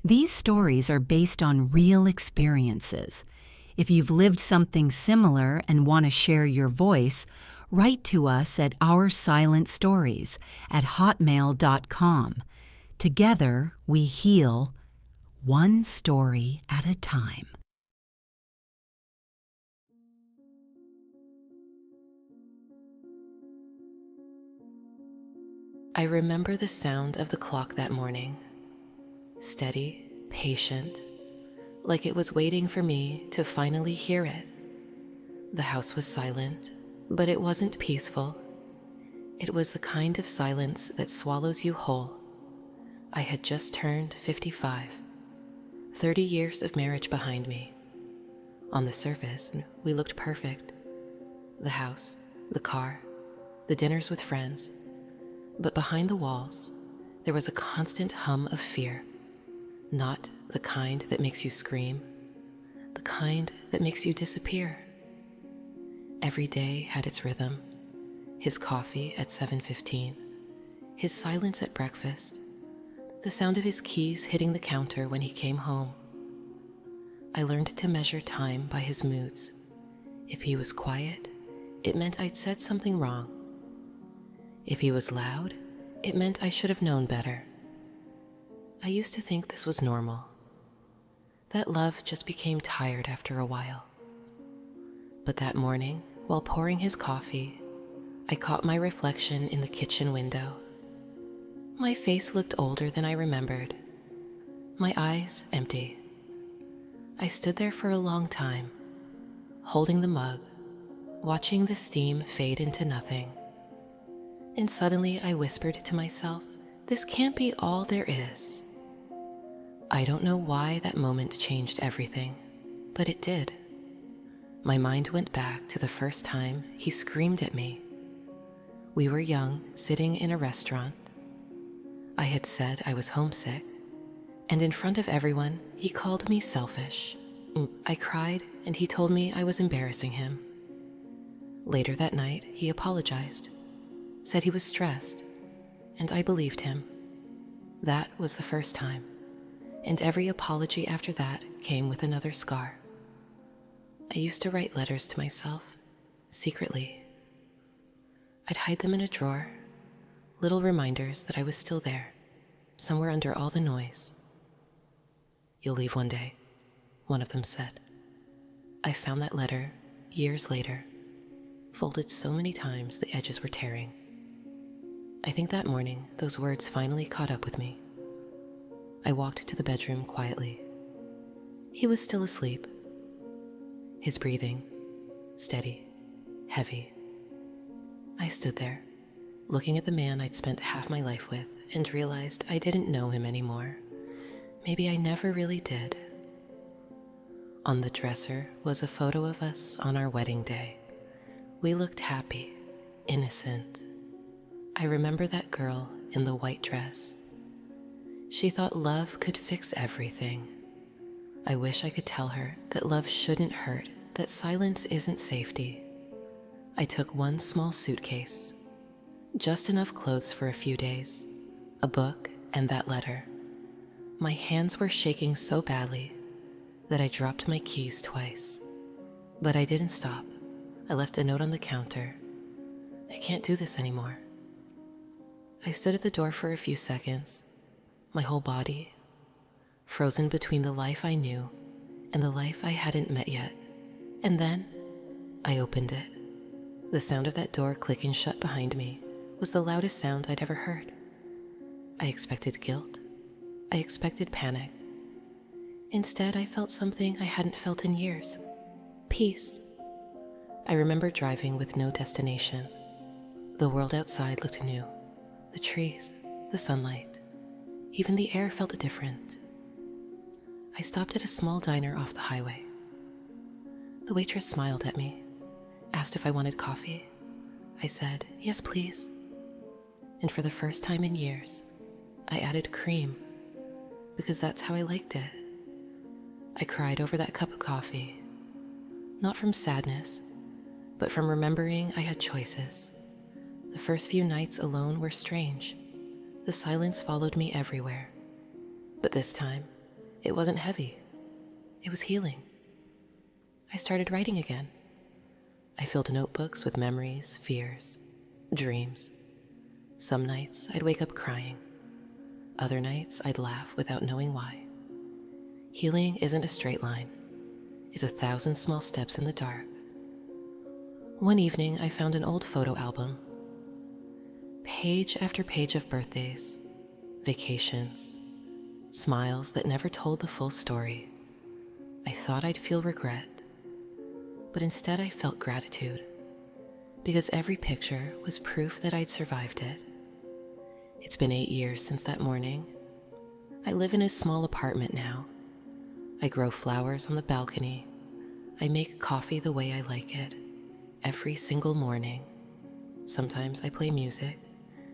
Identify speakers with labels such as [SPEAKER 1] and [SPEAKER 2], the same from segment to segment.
[SPEAKER 1] These stories are based on real experiences. If you've lived something similar and want to share your voice, write to us at OurSilentStories at hotmail.com. Together, we heal, one story at a time.
[SPEAKER 2] I remember the sound of the clock that morning. Steady, patient, like it was waiting for me to finally hear it. The house was silent, but it wasn't peaceful. It was the kind of silence that swallows you whole. I had just turned 55, 30 years of marriage behind me. On the surface, we looked perfect. The house, the car, the dinners with friends. But behind the walls, there was a constant hum of fear. Not the kind that makes you scream, the kind that makes you disappear. Every day had its rhythm. His coffee at 7:15, his silence at breakfast, the sound of his keys hitting the counter when he came home. I learned to measure time by his moods. If he was quiet, it meant I'd said something wrong. If he was loud, it meant I should have known better. I used to think this was normal, that love just became tired after a while. But that morning, while pouring his coffee, I caught my reflection in the kitchen window. My face looked older than I remembered, my eyes empty. I stood there for a long time, holding the mug, watching the steam fade into nothing. And suddenly I whispered to myself, this can't be all there is. I don't know why that moment changed everything, but it did. My mind went back to the first time he screamed at me. We were young, sitting in a restaurant. I had said I was homesick, and in front of everyone, he called me selfish. I cried, and he told me I was embarrassing him. Later that night, he apologized, said he was stressed, and I believed him. That was the first time, and every apology after that came with another scar. I used to write letters to myself, secretly. I'd hide them in a drawer, little reminders that I was still there, somewhere under all the noise. You'll leave one day, one of them said. I found that letter years later, folded so many times the edges were tearing. I think that morning, those words finally caught up with me. I walked to the bedroom quietly. He was still asleep. His breathing, steady, heavy. I stood there, looking at the man I'd spent half my life with, and realized I didn't know him anymore. Maybe I never really did. On the dresser was a photo of us on our wedding day. We looked happy, innocent. I remember that girl in the white dress. She thought love could fix everything. I wish I could tell her that love shouldn't hurt, that silence isn't safety. I took one small suitcase, just enough clothes for a few days, a book, and that letter. My hands were shaking so badly that I dropped my keys twice. But I didn't stop. I left a note on the counter. I can't do this anymore. I stood at the door for a few seconds, my whole body frozen between the life I knew and the life I hadn't met yet. And then I opened it. The sound of that door clicking shut behind me was the loudest sound I'd ever heard. I expected guilt. I expected panic. Instead, I felt something I hadn't felt in years. Peace. I remember driving with no destination. The world outside looked new. The trees, the sunlight, even the air felt different. I stopped at a small diner off the highway. The waitress smiled at me, asked if I wanted coffee. I said, yes, please. And for the first time in years, I added cream, because that's how I liked it. I cried over that cup of coffee, not from sadness, but from remembering I had choices. The first few nights alone were strange. The silence followed me everywhere. But this time, it wasn't heavy. It was healing. I started writing again. I filled notebooks with memories, fears, dreams. Some nights I'd wake up crying. Other nights I'd laugh without knowing why. Healing isn't a straight line. It's 1,000 small steps in the dark. One evening I found an old photo album. Page after page of birthdays, vacations, smiles that never told the full story. I thought I'd feel regret, but instead I felt gratitude, because every picture was proof that I'd survived it. It's been 8 years since that morning. I live in a small apartment now. I grow flowers on the balcony. I make coffee the way I like it, every single morning. Sometimes I play music.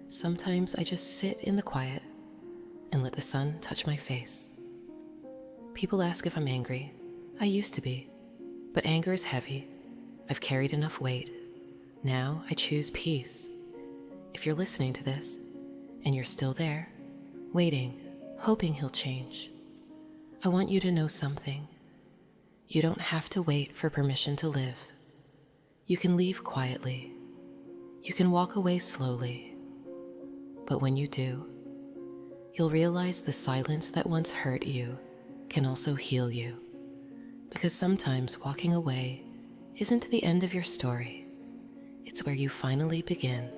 [SPEAKER 2] Sometimes I just sit in the quiet and let the sun touch my face. People ask if I'm angry. I used to be, but anger is heavy. I've carried enough weight. Now I choose peace. If you're listening to this and you're still there, waiting, hoping he'll change, I want you to know something. You don't have to wait for permission to live. You can leave quietly. You can walk away slowly. But when you do, you'll realize the silence that once hurt you can also heal you. Because sometimes walking away isn't the end of your story. It's where you finally begin.